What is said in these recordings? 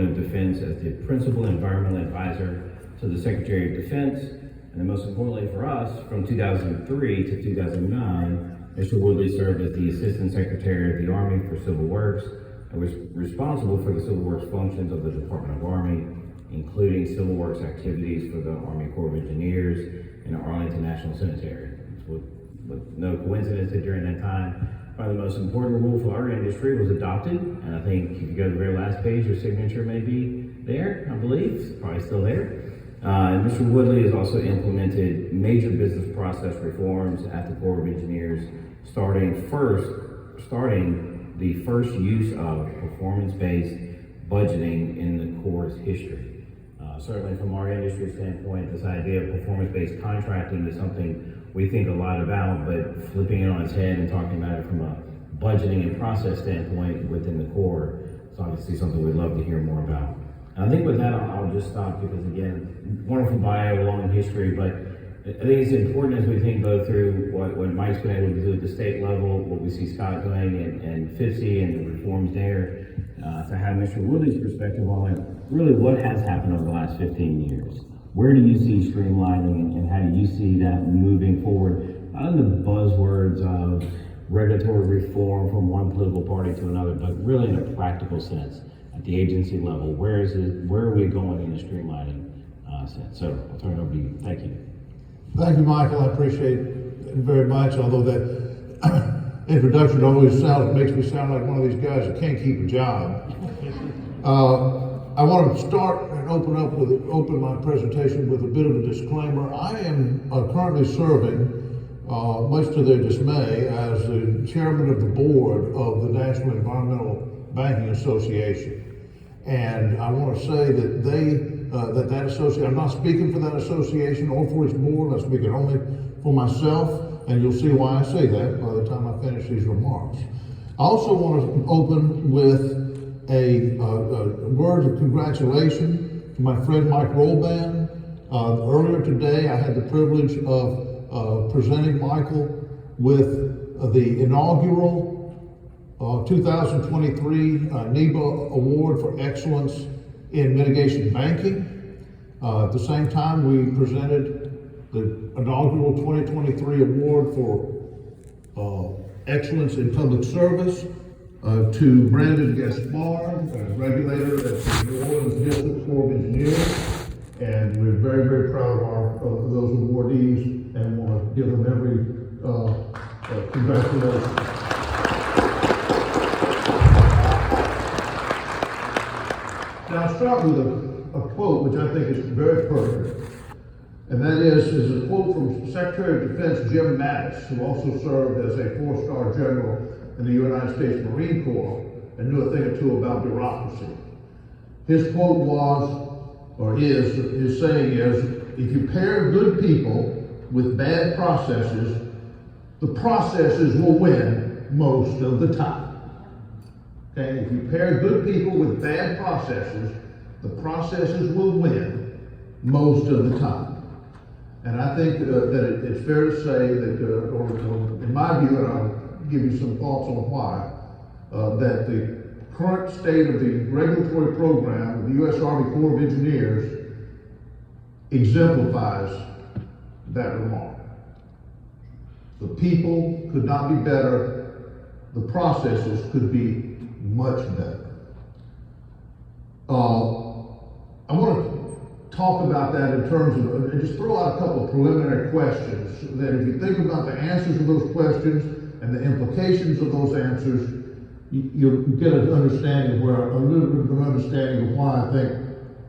Department of Defense as the Principal Environmental Advisor to the Secretary of Defense, and then most importantly for us, from 2003 to 2009, Mr. Woodley served as the Assistant Secretary of the Army for Civil Works and was responsible for the Civil Works functions of the Department of Army, including Civil Works activities for the Army Corps of Engineers and Arlington National Cemetery. With no coincidence that during that time, probably the most important rule for our industry was adopted, and I think if you go to the very last page, your signature may be there, I believe, it's probably still there. And Mr. Woodley has also implemented major business process reforms at the Corps of Engineers, starting the first use of performance-based budgeting in the Corps' history. Certainly from our industry standpoint, this idea of performance-based contracting is something we think a lot about, but flipping it on its head and talking about it from a budgeting and process standpoint within the Corps is obviously something we'd love to hear more about. And I think with that, I'll just stop because again, wonderful bio, long history, but I think it's important as we think both through what Mike's been able to do at the state level, what we see Scott doing and FIPSI and the reforms there, to have Mr. Woodley's perspective on really what has happened over the last 15 years. Where do you see streamlining and how do you see that moving forward? Not in the buzzwords of regulatory reform from one political party to another, but really in a practical sense at the agency level. Where are we going in the streamlining sense? So I'll turn it over to you. Thank you. Thank you, Michael. I appreciate it very much, although that introduction always makes me sound like one of these guys that can't keep a job. I want to start and open my presentation with a bit of a disclaimer. I am currently serving, much to their dismay, as the chairman of the board of the National Environmental Banking Association. And I want to say that that association, I'm not speaking for that association or for its board, I'm speaking only for myself, and you'll see why I say that by the time I finish these remarks. I also want to open with a word of congratulations to my friend Mike Rolban. Earlier today, I had the privilege of presenting Michael with the inaugural 2023 NEBA Award for Excellence in Mitigation Banking. At the same time, we presented the inaugural 2023 Award for Excellence in Public Service to Brandon Gaspard, regulator at the New Orleans District Corps of Engineers. And we're very, very proud of those awardees and want to give them every congratulations. Now I'll start with a quote which I think is very pertinent. And that is a quote from Secretary of Defense Jim Mattis, who also served as a 4-star general in the United States Marine Corps and knew a thing or two about bureaucracy. His quote was, or is, his saying is, if you pair good people with bad processes, the processes will win most of the time. Okay, if you pair good people with bad processes, the processes will win most of the time. And I think that it's fair to say that, or in my view, and I'll give you some thoughts on why, that the current state of the regulatory program of the U.S. Army Corps of Engineers exemplifies that remark. The people could not be better, the processes could be much better. I want to talk about that in terms of, and just throw out a couple of preliminary questions, that if you think about the answers to those questions and the implications of those answers, you'll get an understanding of a little bit of an understanding of why I think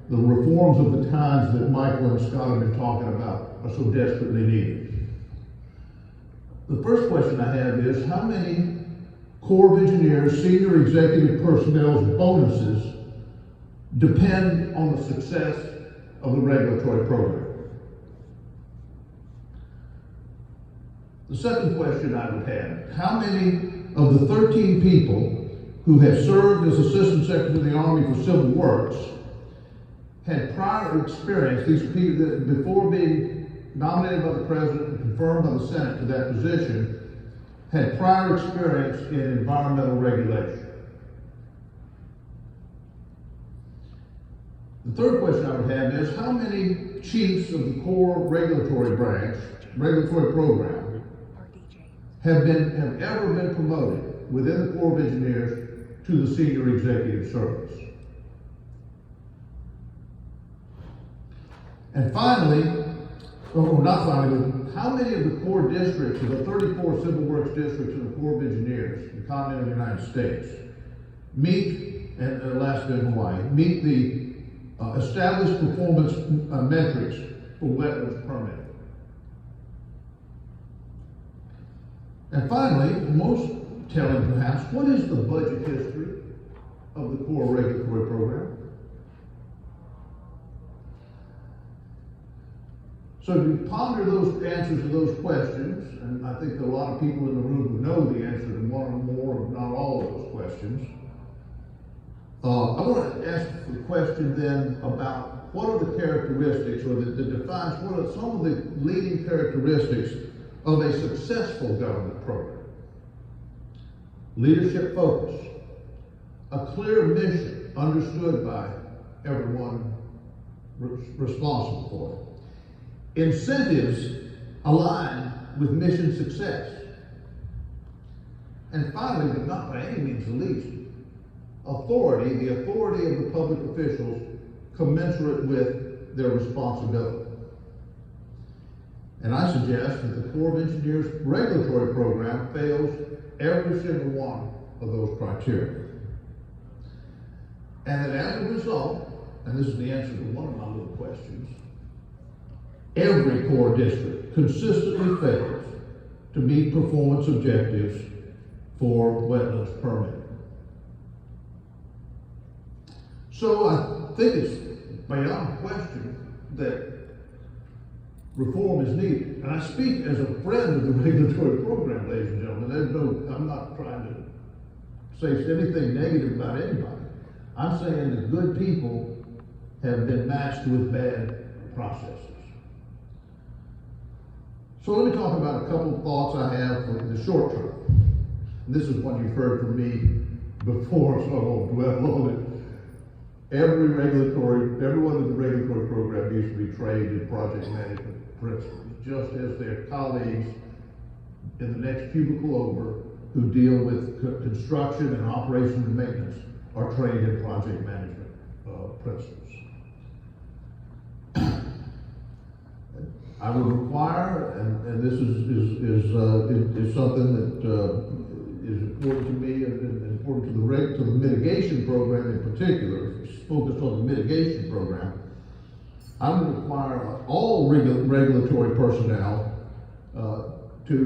the reforms of the times that Michael and Scott have been talking about are so desperately needed. The first question I have is, how many Corps of Engineers senior executive personnel's bonuses depend on the success of the regulatory program? The second question I would have, how many of the 13 people who have served as Assistant Secretary of the Army for Civil Works had prior experience, these people, before being nominated by the President and confirmed by the Senate to that position, had prior experience in environmental regulation? The third question I would have is, how many chiefs of the core regulatory branch, regulatory program, have ever been promoted within the Corps of Engineers to the senior executive service? And finally, or not finally, but how many of the core districts, of the 34 civil works districts in the Corps of Engineers in the continental United States, meet, and Alaska and Hawaii, meet the established performance metrics for wetlands permitting? And finally, most telling perhaps, what is the budget history of the core regulatory program? So if you ponder those answers to those questions, and I think that a lot of people in the room who know the answer to one or more, if not all of those questions, I want to ask the question then about what are the characteristics, or that defines what are some of the leading characteristics of a successful government program. Leadership focus, a clear mission understood by everyone responsible for it, incentives aligned with mission success, and finally, but not by any means the least, authority, the authority of the public officials commensurate with their responsibility. And I suggest that the Corps of Engineers regulatory program fails every single one of those criteria. And that as a result, and this is the answer to one of my little questions, every Corps district consistently fails to meet performance objectives for wetlands permitting. So I think it's beyond question that reform is needed. And I speak as a friend of the regulatory program, ladies and gentlemen. I'm not trying to say anything negative about anybody. I'm saying that good people have been matched with bad processes. So let me talk about a couple of thoughts I have for the short term. And this is one you've heard from me before, so I won't dwell on it. Everyone in the regulatory program needs to be trained in project management principles, just as their colleagues in the next cubicle over who deal with construction and operation and maintenance are trained in project management principles. I would require, and this is something that is important to me and important to the mitigation program in particular, focused on the mitigation program. I would require all regulatory personnel to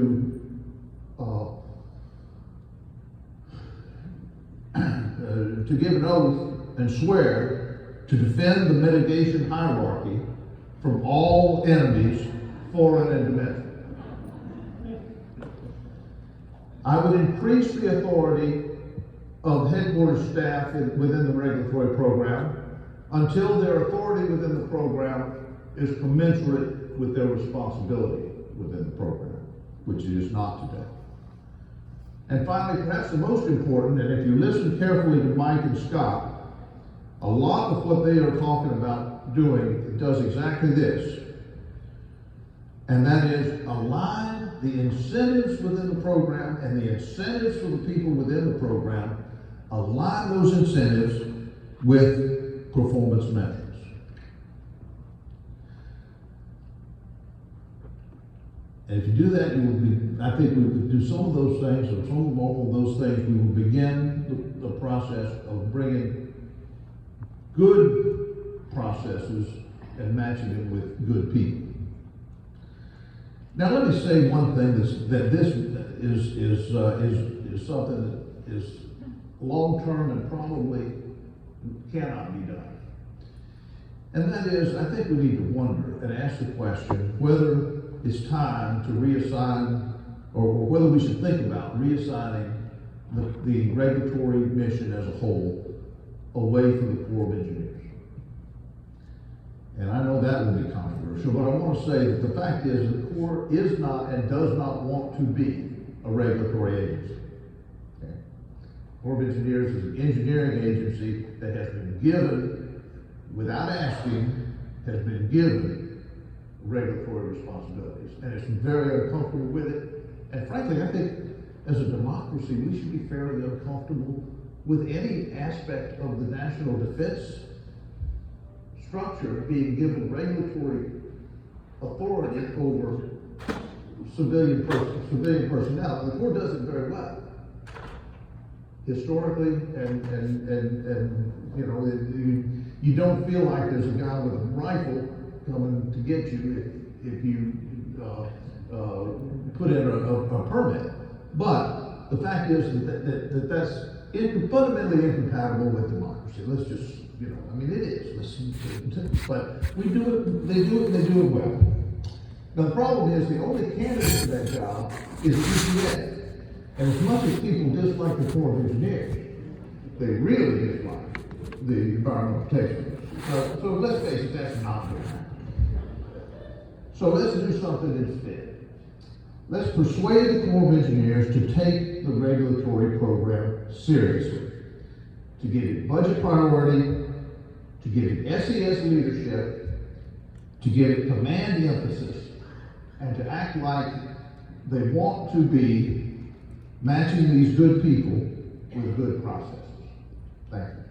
give an oath and swear to defend the mitigation hierarchy from all enemies, foreign and domestic. I would increase the authority of headquarters staff within the regulatory program until their authority within the program is commensurate with their responsibility within the program, which it is not today. And finally, perhaps the most important, and if you listen carefully to Mike and Scott, a lot of what they are talking about doing does exactly this, and that is align the incentives within the program and the incentives for the people within the program, align those incentives with performance metrics. And if you do that, you will be, I think we would do some of those things, or some of all of those things, we will begin the process of bringing good processes and matching it with good people. Now, let me say one thing that this is something that is long-term and probably cannot be done. And that is, I think we need to wonder and ask the question whether it's time to reassign, or whether we should think about reassigning the regulatory mission as a whole away from the Corps of Engineers. And I know that will be controversial, but I want to say that the fact is the Corps is not and does not want to be a regulatory agency. Okay? Corps of Engineers is an engineering agency that has been given without asking, has been given regulatory responsibilities, and it's very uncomfortable with it. And frankly, I think as a democracy, we should be fairly uncomfortable with any aspect of the national defense structure being given regulatory authority over civilian personnel. And the Corps does it very well. Historically, and you know, you don't feel like there's a guy with a rifle coming to get you if you put in a permit. But the fact is that's fundamentally incompatible with democracy. Let's just, you know, I mean, it is. But we do it, they do it, and they do it well. Now the problem is the only candidate for that job is the EPA. And as much as people dislike the Corps of Engineers, they really dislike the Environmental Protection. So let's face it, that's not going to happen. So let's do something instead. Let's persuade the Corps of Engineers to take the regulatory program seriously, to give it budget priority, to give it SES leadership, to give it command emphasis, and to act like they want to be matching these good people with good processes. Thank you.